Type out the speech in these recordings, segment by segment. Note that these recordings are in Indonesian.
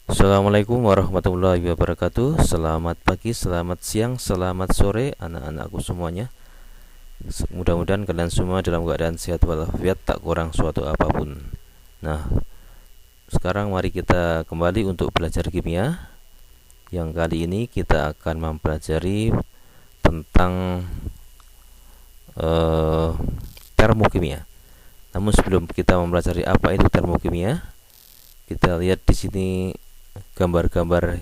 Assalamualaikum warahmatullahi wabarakatuh. Selamat pagi, selamat siang, selamat sore anak-anakku semuanya. Mudah-mudahan kalian semua dalam keadaan sehat walafiat, tak kurang suatu apapun. Nah, sekarang mari kita kembali untuk belajar kimia. Yang kali ini kita akan mempelajari tentang termokimia. Namun sebelum kita mempelajari apa itu termokimia, kita lihat di sini gambar-gambar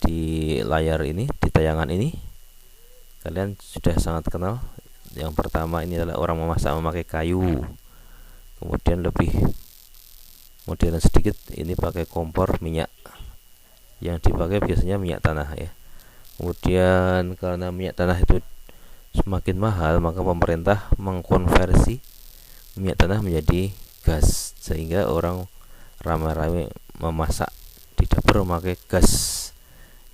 di layar ini, di tayangan ini. Kalian sudah sangat kenal. Yang pertama ini adalah orang memasak memakai kayu. Kemudian lebih modern sedikit, ini pakai kompor minyak. Yang dipakai biasanya minyak tanah ya. Kemudian karena minyak tanah itu semakin mahal, maka pemerintah mengkonversi minyak tanah menjadi gas, sehingga orang ramai-ramai memasak di dapur memakai gas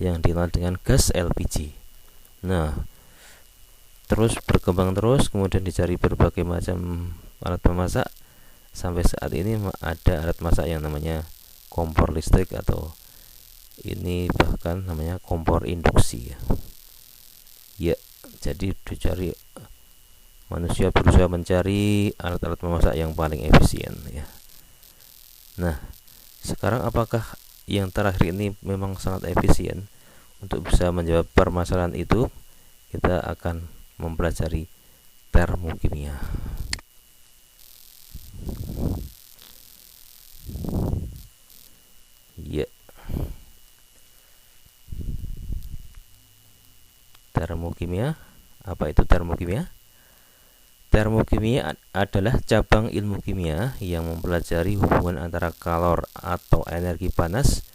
yang dikenal dengan gas LPG. Nah, terus berkembang terus, kemudian dicari berbagai macam alat memasak. Sampai saat ini ada alat masak yang namanya kompor listrik, atau ini bahkan namanya kompor induksi ya. Ya, jadi dicari, manusia berusaha mencari alat-alat memasak yang paling efisien ya. Nah, sekarang apakah yang terakhir ini memang sangat efisien? Untuk bisa menjawab permasalahan itu, kita akan mempelajari termokimia. Ya, termokimia. Apa itu termokimia? Termokimia adalah cabang ilmu kimia yang mempelajari hubungan antara kalor atau energi panas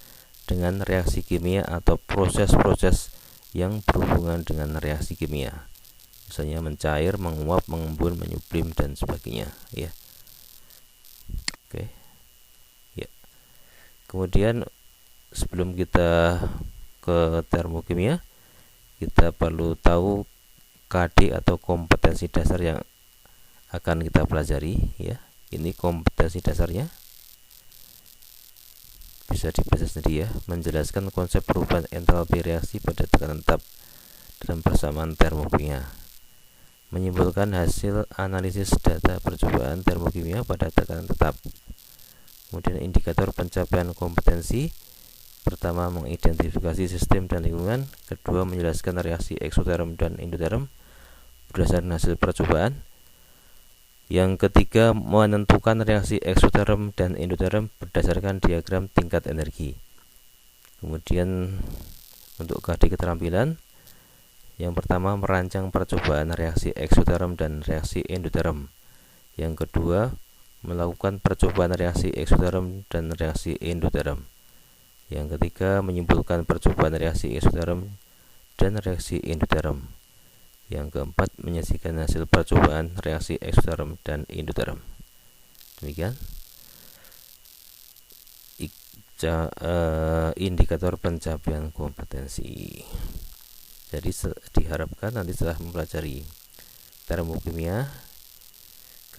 dengan reaksi kimia atau proses-proses yang berhubungan dengan reaksi kimia. Misalnya mencair, menguap, mengembun, menyublim dan sebagainya ya. Oke. Ya. Kemudian sebelum kita ke termokimia, kita perlu tahu KD atau kompetensi dasar yang akan kita pelajari ya. Ini kompetensi dasarnya, bisa dibaca sendiri ya. Menjelaskan konsep perubahan entalpi reaksi pada tekanan tetap dalam persamaan termokimia. Menyimpulkan hasil analisis data percobaan termokimia pada tekanan tetap. Kemudian indikator pencapaian kompetensi. Pertama, mengidentifikasi sistem dan lingkungan. Kedua, menjelaskan reaksi eksoterm dan endoterm berdasarkan hasil percobaan. Yang ketiga, menentukan reaksi eksoterm dan endoterm berdasarkan diagram tingkat energi. Kemudian untuk KD keterampilan, yang pertama, merancang percobaan reaksi eksoterm dan reaksi endoterm. Yang kedua, melakukan percobaan reaksi eksoterm dan reaksi endoterm. Yang ketiga, menyimpulkan percobaan reaksi eksoterm dan reaksi endoterm. Yang keempat, menyaksikan hasil percobaan reaksi eksoterm dan endoterm. Demikian indikator pencapaian kompetensi. Jadi diharapkan nanti setelah mempelajari termokimia,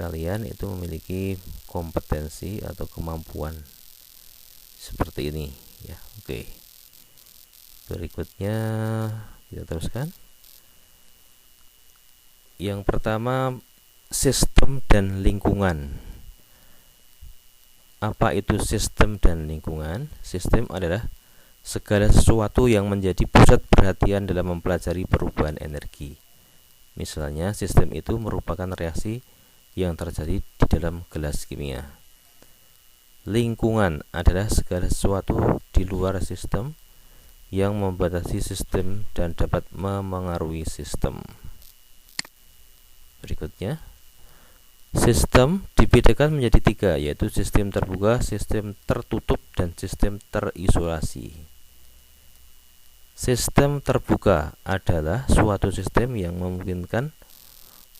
kalian itu memiliki kompetensi atau kemampuan seperti ini ya. Oke. Berikutnya kita teruskan. Yang pertama, sistem dan lingkungan. Apa itu sistem dan lingkungan? Sistem adalah segala sesuatu yang menjadi pusat perhatian dalam mempelajari perubahan energi. Misalnya, sistem itu merupakan reaksi yang terjadi di dalam gelas kimia. Lingkungan adalah segala sesuatu di luar sistem yang membatasi sistem dan dapat memengaruhi sistem. Berikutnya, sistem dibedakan menjadi tiga, yaitu sistem terbuka, sistem tertutup, dan sistem terisolasi. Sistem terbuka adalah suatu sistem yang memungkinkan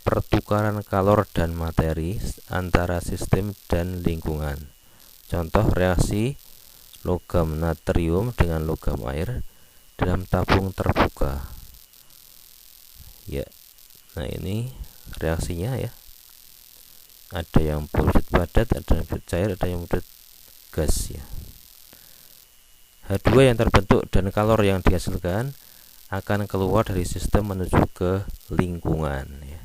pertukaran kalor dan materi antara sistem dan lingkungan. Contoh reaksi logam natrium dengan logam air dalam tabung terbuka. Ya, nah ini reaksinya ya. Ada yang bulat padat, ada yang bulat cair, ada yang bulat gas ya. H2 yang terbentuk dan kalor yang dihasilkan akan keluar dari sistem menuju ke lingkungan ya.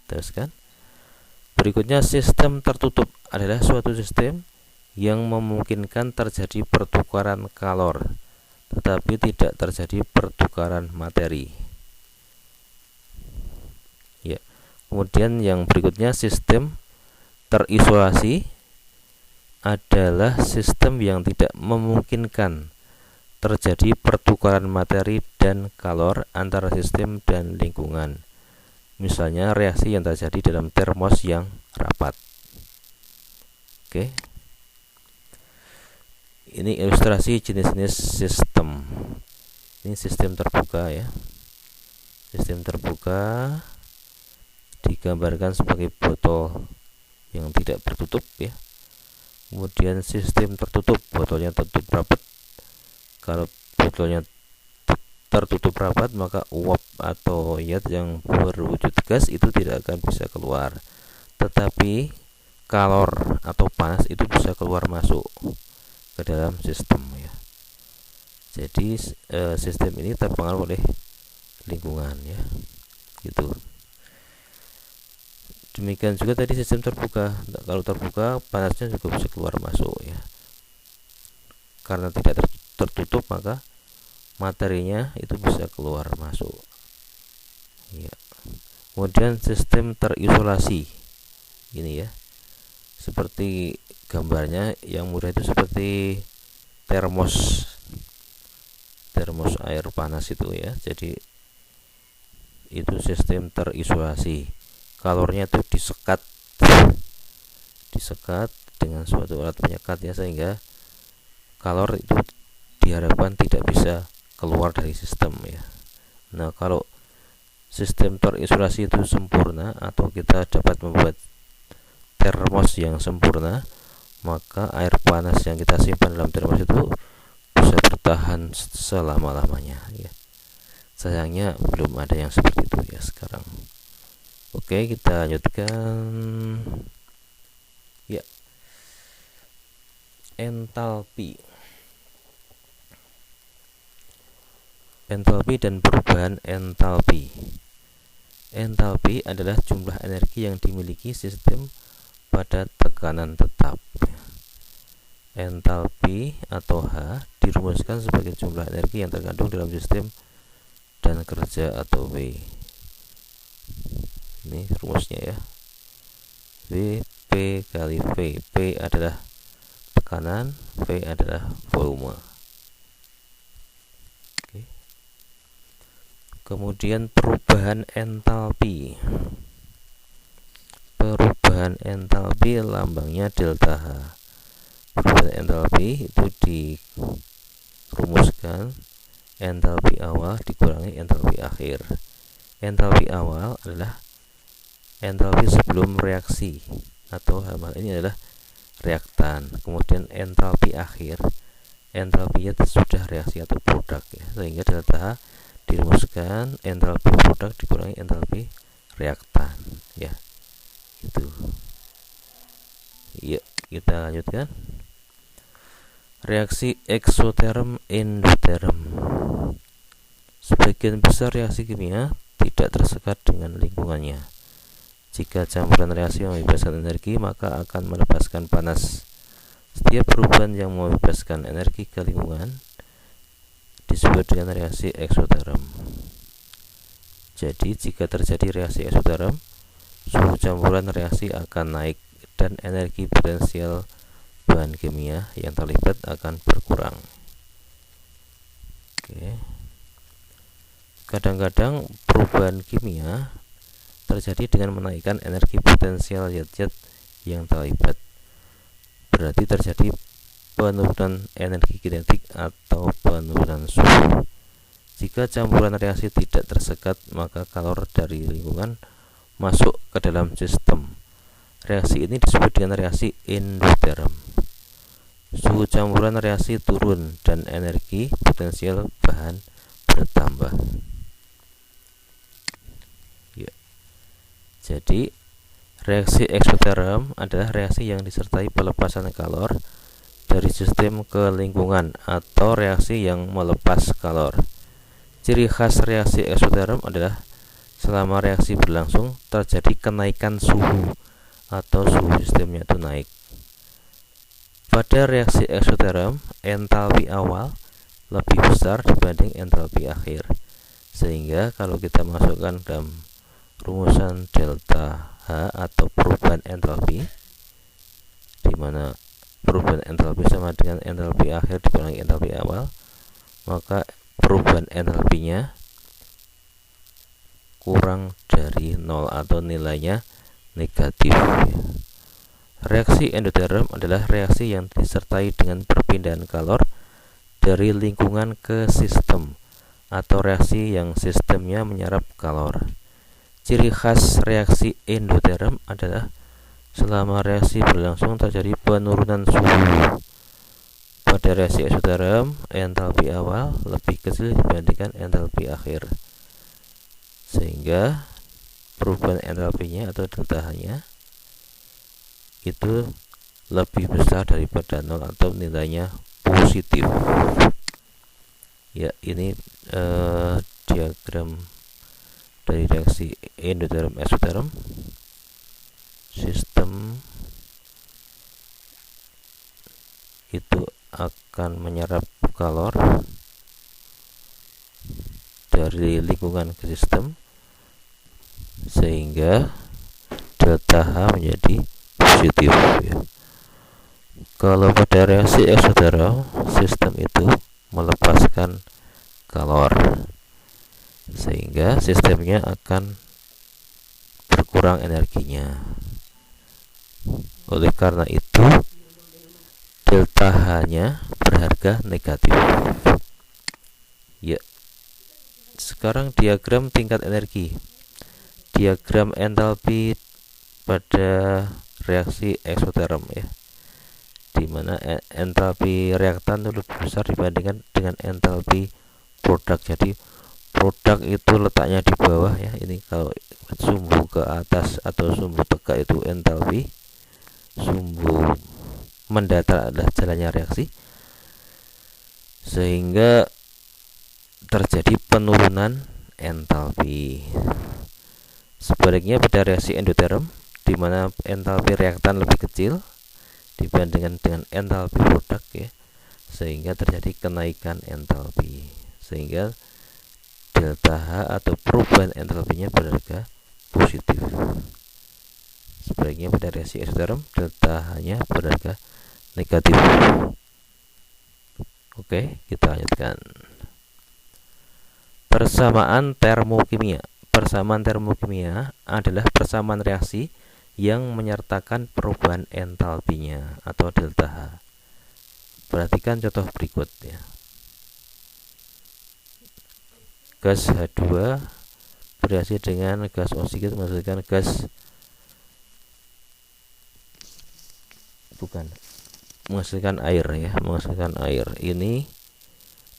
Teruskan. Berikutnya, sistem tertutup adalah suatu sistem yang memungkinkan terjadi pertukaran kalor tetapi tidak terjadi pertukaran materi ya. Kemudian yang berikutnya, sistem terisolasi adalah sistem yang tidak memungkinkan terjadi pertukaran materi dan kalor antara sistem dan lingkungan. Misalnya reaksi yang terjadi dalam termos yang rapat. Oke. Ini ilustrasi jenis-jenis sistem. Ini sistem terbuka ya. Sistem terbuka digambarkan sebagai botol yang tidak bertutup ya. Kemudian sistem tertutup, botolnya tertutup rapat. Kalau botolnya tertutup rapat, maka uap atau zat yang berwujud gas itu tidak akan bisa keluar. Tetapi kalor atau panas itu bisa keluar masuk ke dalam sistem ya. Jadi sistem ini terpengaruh oleh lingkungan ya. Gitu. Demikian juga tadi sistem terbuka. Kalau terbuka, panasnya juga bisa keluar masuk ya. Karena tidak tertutup, maka materinya itu bisa keluar masuk ya. Kemudian sistem terisolasi ini ya, seperti gambarnya yang mudah itu seperti termos air panas itu ya. Jadi itu sistem terisolasi. Kalornya itu disekat dengan suatu alat penyekat ya, sehingga kalor itu diharapkan tidak bisa keluar dari sistem ya. Nah, kalau sistem terisolasi itu sempurna atau kita dapat membuat termos yang sempurna, maka air panas yang kita simpan dalam termos itu bisa bertahan selama-lamanya ya. Sayangnya belum ada yang seperti itu ya sekarang. Oke, kita lanjutkan ya. Entalpi dan perubahan entalpi. Entalpi adalah jumlah energi yang dimiliki sistem pada tekanan tetap. Entalpi atau H dirumuskan sebagai jumlah energi yang terkandung dalam sistem dan kerja atau W. Ini rumusnya ya. W P kali V. P adalah tekanan, V adalah volume. Oke. Kemudian perubahan entalpi. Perubahan entalpi lambangnya delta H. Perubahan entalpi itu dirumuskan entalpi awal dikurangi entalpi akhir. Entalpi awal adalah entalpi sebelum reaksi atau hal ini adalah reaktan. Kemudian entalpi akhir, entalpinya sudah reaksi atau produk ya. Sehingga delta H dirumuskan entalpi produk dikurangi entalpi reaktan ya. Itu. Yuk, kita lanjutkan. Reaksi eksoterm endoterm. Sebagian besar reaksi kimia tidak tersekat dengan lingkungannya. Jika campuran reaksi membebaskan energi, maka akan melepaskan panas. Setiap perubahan yang membebaskan energi ke lingkungan disebut dengan reaksi eksoterm. Jadi, jika terjadi reaksi eksoterm, suhu campuran reaksi akan naik dan energi potensial bahan kimia yang terlibat akan berkurang. Oke. Kadang-kadang perubahan kimia terjadi dengan menaikkan energi potensial zat-zat yang terlibat. Berarti terjadi penurunan energi kinetik atau penurunan suhu. Jika campuran reaksi tidak tersekat, maka kalor dari lingkungan masuk ke dalam sistem. Reaksi ini disebut dengan reaksi endoterm. Suhu campuran reaksi turun dan energi potensial bahan bertambah. Jadi, reaksi eksoterm adalah reaksi yang disertai pelepasan kalor dari sistem ke lingkungan atau reaksi yang melepas kalor. Ciri khas reaksi eksoterm adalah selama reaksi berlangsung terjadi kenaikan suhu atau suhu sistemnya itu naik. Pada reaksi eksoterm, entalpi awal lebih besar dibanding entalpi akhir, sehingga kalau kita masukkan dalam rumusan delta H atau perubahan entalpi, di mana perubahan entalpi sama dengan entalpi akhir dikurangi entalpi awal, maka perubahan entalpinya kurang dari 0 atau nilainya negatif. Reaksi endoterm adalah reaksi yang disertai dengan perpindahan kalor dari lingkungan ke sistem atau reaksi yang sistemnya menyerap kalor. Ciri khas reaksi endoterm adalah selama reaksi berlangsung terjadi penurunan suhu. Pada reaksi eksoterm, entalpi awal lebih kecil dibandingkan entalpi akhir, sehingga perubahan entalpinya atau delta H-nya itu lebih besar daripada 0 atau nilainya positif. Ya, ini diagram dari reaksi endoterm eksoterm. Sistem itu akan menyerap kalor dari lingkungan ke sistem, sehingga delta H menjadi positif, ya. Kalau pada reaksi eksoterm, sistem itu melepaskan kalor, sehingga sistemnya akan berkurang energinya. Oleh karena itu, delta H-nya berharga negatif. Ya. Sekarang diagram tingkat energi. Diagram entalpi pada reaksi eksoterm, ya, di mana entalpi reaktan itu lebih besar dibandingkan dengan entalpi produk. Jadi produk itu letaknya di bawah, ya. Ini kalau sumbu ke atas atau sumbu tegak itu entalpi, sumbu mendatar adalah jalannya reaksi, sehingga terjadi penurunan entalpi. Sebaliknya pada reaksi endoterm, di mana entalpi reaktan lebih kecil dibandingkan dengan entalpi produk, ya, sehingga terjadi kenaikan entalpi, sehingga delta H atau perubahan entalpinya berharga positif. Sebaliknya pada reaksi eksoterm, delta H-nya berharga negatif. Oke, kita lanjutkan. Persamaan termokimia. Persamaan termokimia adalah persamaan reaksi yang menyertakan perubahan entalpinya atau delta H. Perhatikan contoh berikut, ya. Gas H2 bereaksi dengan gas oksigen menghasilkan menghasilkan air, ya, menghasilkan air. Ini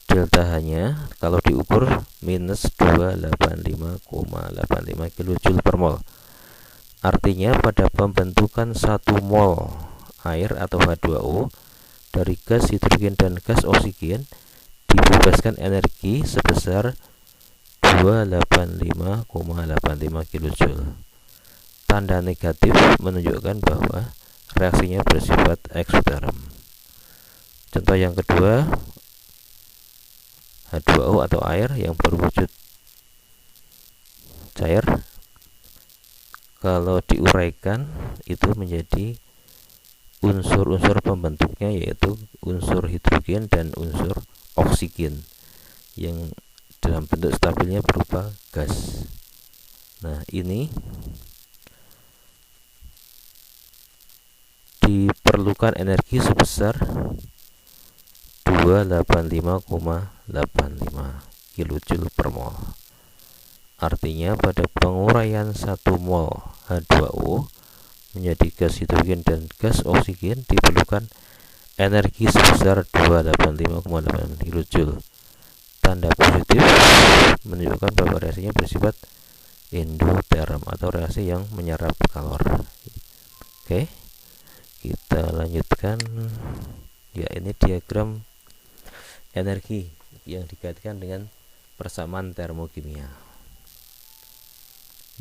delta H-nya kalau diukur minus 285,85 kJ per mol. Artinya pada pembentukan 1 mol air atau H2O dari gas hidrogen dan gas oksigen dibebaskan energi sebesar 285,85 kJ. Tanda negatif menunjukkan bahwa reaksinya bersifat eksoterm. Contoh yang kedua, H2O atau air yang berwujud cair, kalau diuraikan itu menjadi unsur-unsur pembentuknya, yaitu unsur hidrogen dan unsur oksigen yang dalam bentuk stabilnya berupa gas. Nah, ini diperlukan energi sebesar 285,85 kJ per mol. Artinya pada penguraian 1 mol H2O menjadi gas hidrogen dan gas oksigen diperlukan energi sebesar 285,8 kJ. Tanda positif menunjukkan bahwa reaksinya bersifat endoterm atau reaksi yang menyerap kalor. Oke, kita lanjutkan. Ya, ini diagram energi yang dikaitkan dengan persamaan termokimia.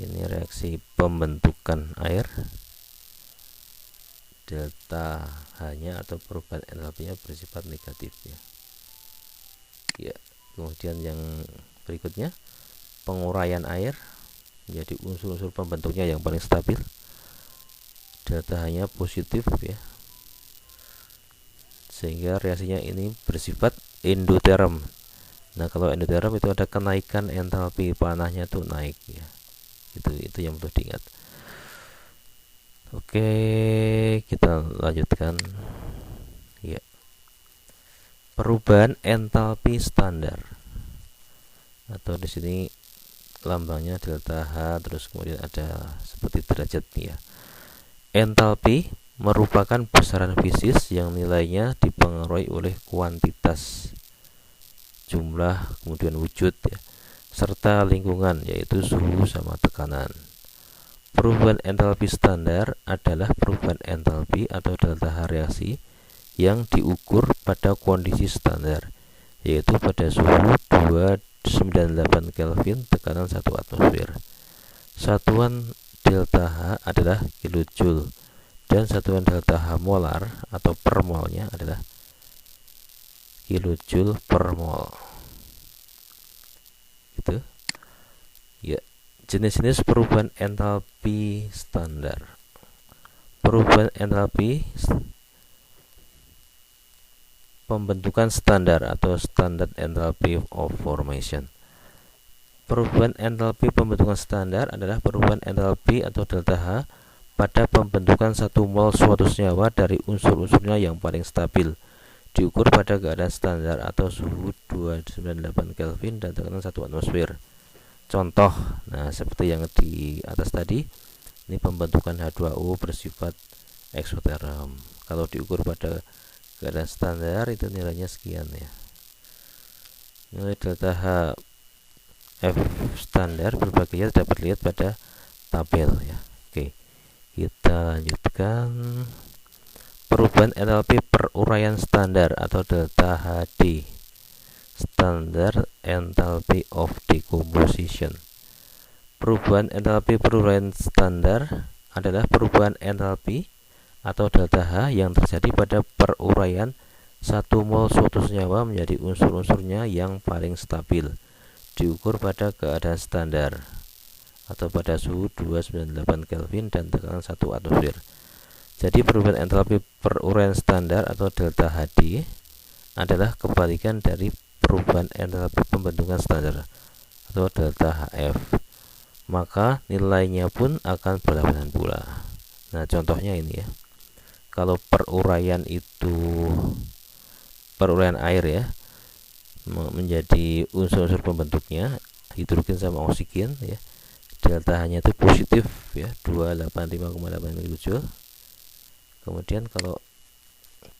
Ini reaksi pembentukan air, delta H-nya atau perubahan entalpinya bersifat negatif ya. Ya, kemudian yang berikutnya penguraian air menjadi unsur-unsur pembentuknya yang paling stabil. Delta H-nya positif ya. Sehingga reaksinya ini bersifat endoterm. Nah, kalau endoterm itu ada kenaikan entalpi panahnya tuh naik ya. Itu yang perlu diingat. Oke, kita lanjutkan. Ya. Perubahan entalpi standar. Atau di sini lambangnya delta H, terus kemudian ada seperti derajat ya. Entalpi merupakan besaran fisis yang nilainya dipengaruhi oleh kuantitas, jumlah, kemudian wujud ya, serta lingkungan yaitu suhu sama tekanan. Perubahan entalpi standar adalah perubahan entalpi atau delta H reaksi yang diukur pada kondisi standar, yaitu pada suhu 298 Kelvin, tekanan 1 atmosfer. Satuan delta H adalah kilojoule dan satuan delta H molar atau per molnya adalah kilojoule per mol. Gitu. Ya, jenis-jenis perubahan entalpi standar. Perubahan entalpi pembentukan standar atau standard enthalpy of formation. Perubahan entalpi pembentukan standar adalah perubahan entalpi atau delta H pada pembentukan 1 mol suatu senyawa dari unsur-unsurnya yang paling stabil, diukur pada keadaan standar atau suhu 298 Kelvin dan tekanan 1 atmosfer. Contoh, nah seperti yang di atas tadi, ini pembentukan H2O bersifat eksoterm. Kalau diukur pada keadaan standar itu nilainya sekian ya. Nilai delta H F standar berbagai dapat dilihat pada tabel ya. Oke, kita lanjutkan. Perubahan entalpi peruraian standar atau delta HD, standard enthalpy of decomposition. Perubahan entalpi peruraian standar adalah perubahan entalpi atau delta H yang terjadi pada peruraian 1 mol suatu senyawa menjadi unsur-unsurnya yang paling stabil, diukur pada keadaan standar atau pada suhu 298 Kelvin dan tekanan 1 atmosfer. Jadi perubahan entalpi peruraian standar atau delta HD adalah kebalikan dari perubahan entalpi pembentukan standar atau delta HF. Maka nilainya pun akan berlawanan pula. Nah, contohnya ini ya. Kalau peruraian air ya menjadi unsur-unsur pembentuknya hidrogen sama oksigen ya. Delta H-nya itu positif ya, 285,8 mJ. Kemudian kalau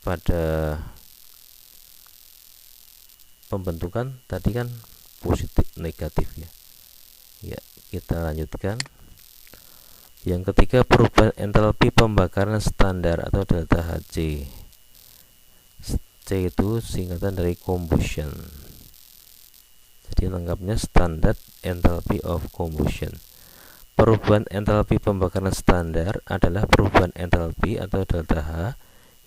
pada pembentukan tadi kan positif negatif ya. Ya, kita lanjutkan. Yang ketiga, perubahan entalpi pembakaran standar atau delta HC. C itu singkatan dari combustion. Jadi lengkapnya standard enthalpy of combustion. Perubahan entalpi pembakaran standar adalah perubahan entalpi atau delta H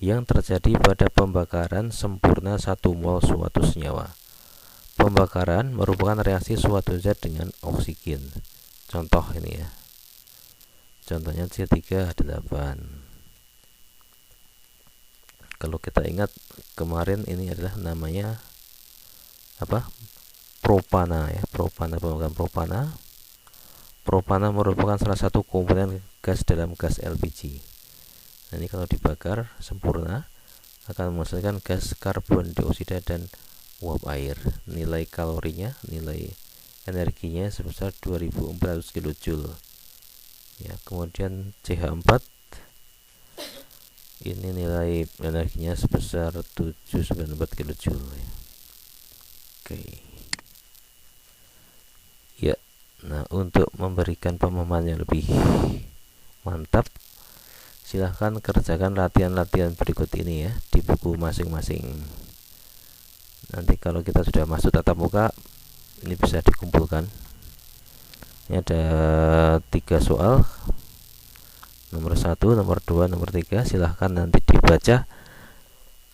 yang terjadi pada pembakaran sempurna 1 mol suatu senyawa. Pembakaran merupakan reaksi suatu zat dengan oksigen. Contoh ini ya. Contohnya C3H8. Kalau kita ingat kemarin ini adalah namanya apa? Propana ya, pembakaran propana. Propana merupakan salah satu komponen gas dalam gas LPG. Nah, ini kalau dibakar sempurna akan menghasilkan gas karbon dioksida dan uap air. Nilai kalorinya, nilai energinya sebesar 2400 kJ. Ya, kemudian CH4 ini nilai energinya sebesar 794 kJ. Oke. Ya. Nah, untuk memberikan pemahaman yang lebih mantap, Silahkan kerjakan latihan-latihan berikut ini ya di buku masing-masing. Nanti kalau kita sudah masuk tatap muka, ini bisa dikumpulkan. Ini ada 3 soal, nomor 1, nomor 2, nomor 3. Silahkan nanti dibaca,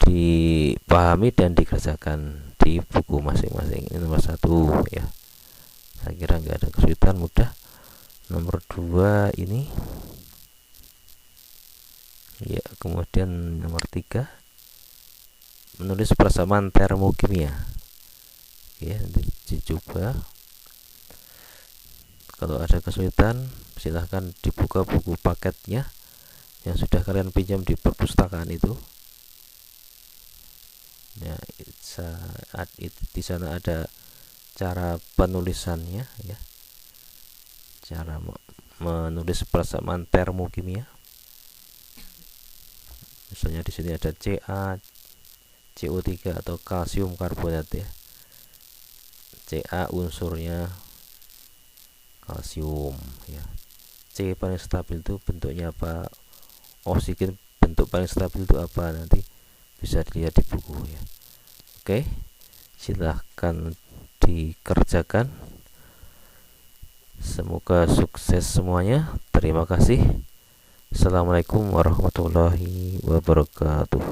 dipahami, dan dikerjakan di buku masing-masing. Ini nomor 1 ya, saya kira nggak ada kesulitan, mudah. Nomor 2 ini ya, kemudian nomor 3 menulis persamaan termokimia ya, dicoba. Kalau ada kesulitan silahkan dibuka buku paketnya yang sudah kalian pinjam di perpustakaan itu ya. Di sana ada cara penulisannya ya, cara menulis persamaan termokimia. Misalnya di sini ada Ca, CO3 atau kalsium karbonat ya. Ca unsurnya kalsium ya. C paling stabil itu bentuknya apa? Oksigen bentuk paling stabil itu apa? Nanti bisa dilihat di buku ya. Oke, silahkan dikerjakan. Semoga sukses semuanya. Terima kasih. Assalamualaikum warahmatullahi wabarakatuh.